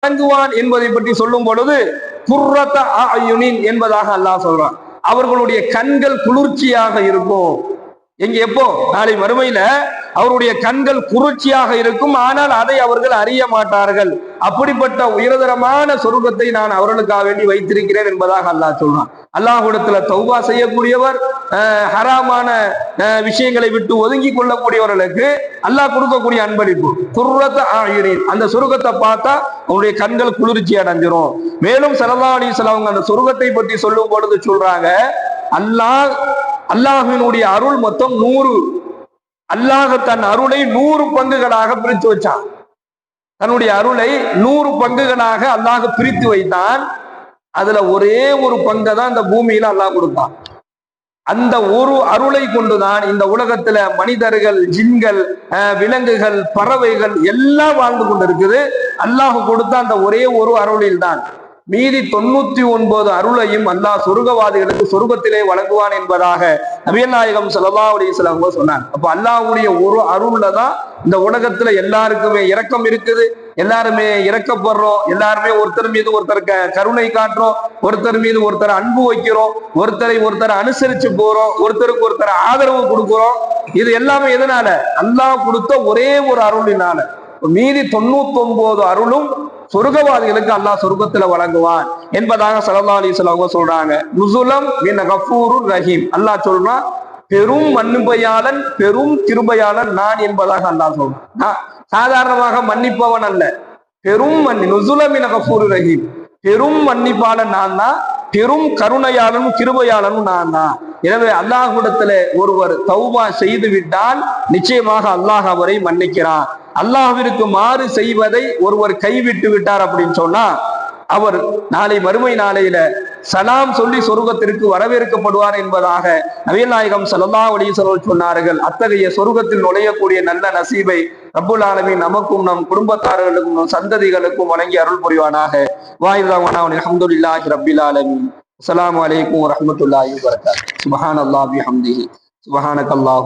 வழங்குவான் என்பதை பற்றி சொல்லும் பொழுது குர்ரத அயுனின் என்பதாக அல்லாஹ் சொல்றான். அவர்களுடைய கண்கள் குளிர்ச்சியாக இருக்கும். எங்க எப்போ? நாளை மறுமையில அவருடைய கண்கள் குளிர்ச்சியாக இருக்கும். ஆனால் அதை அவர்கள் அறிய மாட்டார்கள். அப்படிப்பட்ட உயர்தரமான சொர்க்கத்தை நான் அவர்களுக்காக வேண்டி வைத்திருக்கிறேன் என்பதாக அல்லாஹ் சொல்றான். அல்லாஹ்விடத்துல தௌபா செய்யக்கூடியவர், ஹராமான விஷயங்களை விட்டு ஒதுங்கி கொள்ளக்கூடியவர்களுக்கு அல்லாஹ் கொடுக்கக்கூடிய அன்பளிப்பு குர்ரத ஆயுனின். அந்த சொர்க்கத்தை பார்த்தா அவருடைய கண்கள் குளிர்ச்சி அடைஞ்சிரும். மேலும் ஸல்லல்லாஹு அலைஹி வஸல்லம் அந்த சொர்க்கத்தை பற்றி சொல்லும் பொழுது சொல்றாங்க, அல்லாஹ்வினுடைய அருள் மொத்தம் 100. அல்லாஹ் தன் அருளை 100 பங்குகளாக பிரித்து வச்சான். தன்னுடைய அருளை 100 பங்குகளாக அல்லாஹ் பிரித்து வைத்தான். அதுல ஒரே ஒரு பங்கை தான் இந்த பூமியில அல்லாஹ் கொடுத்தான். அந்த ஒரு அருளை கொண்டுதான் இந்த உலகத்துல மனிதர்கள், ஜின்கள், விலங்குகள், பறவைகள் எல்லாம் வாழ்ந்து கொண்டிருக்குது. அல்லாஹ் கொடுத்த அந்த ஒரே ஒரு அருளில் தான். மீதி 99 அருளையும் அல்லாஹ் சொர்க்கவாதிகளுக்கு சொர்க்கத்திலே வழங்குவான் என்பதாக நபிகள் நாயகம் ஸல்லல்லாஹு அலைஹி வஸல்லம் சொன்னாங்க. அப்ப அல்லாஹ்வுடைய ஒரு அருள்ல தான் இந்த உலகத்துல எல்லாருக்குமே இரக்கம் இருக்குது. எல்லாருமே இறக்கப்படுறோம். எல்லாருமே ஒருத்தர் மீது ஒருத்தர் கருணை காட்டுறோம். ஒருத்தர் மீது ஒருத்தர் அன்பு வைக்கிறோம். ஒருத்தரை அனுசரிச்சு போறோம். ஒருத்தருக்கு ஒருத்தர் ஆதரவு கொடுக்கிறோம். இது எல்லாமே எதனால? அல்லாஹ் கொடுத்த ஒரே ஒரு அருளினால. மீதி 99 அருளும் சொர்க்கவாதிகளுக்கு அல்லாஹ் சொர்க்கத்துல வழங்குவான் என்பதாக ஸல்லல்லாஹு அலைஹி வஸல்லம் சொல்றாங்க. நுஸுலம் மின் கஃபூருர் ரஹீம். அல்லாஹ் சொல்றான், பெரும் மன்னிப்பையாளன், பெரும் கிருபையாளன் நான் என்பதாக அல்லாஹ் சொல்றான். சாதாரணமாக மன்னிப்பவன் அல்ல, பெரும் நுஸுலம் மின் கஃபூருர் ரஹீம். பெரும் மன்னிப்பாளன் நான் தான், பெரும் கருணையாளனும் கிருபையாளனும் நான் தான். எனவே அல்லாஹ்விடத்துல ஒருவர் தௌபா செய்து விட்டால் நிச்சயமாக அல்லாஹ் அவரை மன்னிக்கிறான். அல்லாஹ்விற்கு மாறு செய்வதை ஒருவர் கைவிட்டு விட்டார் அப்படின்னு சொன்னா அவர் நாளை மறுமை நாளையில சலாம் சொல்லி சொர்க்கத்திற்கு வரவேற்கப்படுவார் என்பதாக நபிகள் நாயகம் ஸல்லல்லாஹு அலைஹி வஸல்லம் சொன்னார்கள். அத்தகைய சொர்க்கத்தில் நுழையக்கூடிய நல்ல நசீபை ரப்புல் ஆலமீன் நமக்கும் நம் குடும்பத்தார்களுக்கும் நம் சந்ததிகளுக்கும் வழங்கி அருள் புரிவானாக. வாயிதாவானா அல்ஹம்துலில்லாஹி ரப்பில் ஆலமீன். அஸ்ஸலாமு அலைக்கும் வரஹ்மத்துல்லாஹி வபரகாத்துஹு. சுப்ஹானல்லாஹி வபிஹம்திஹி சுப்ஹானக்கல்லாஹு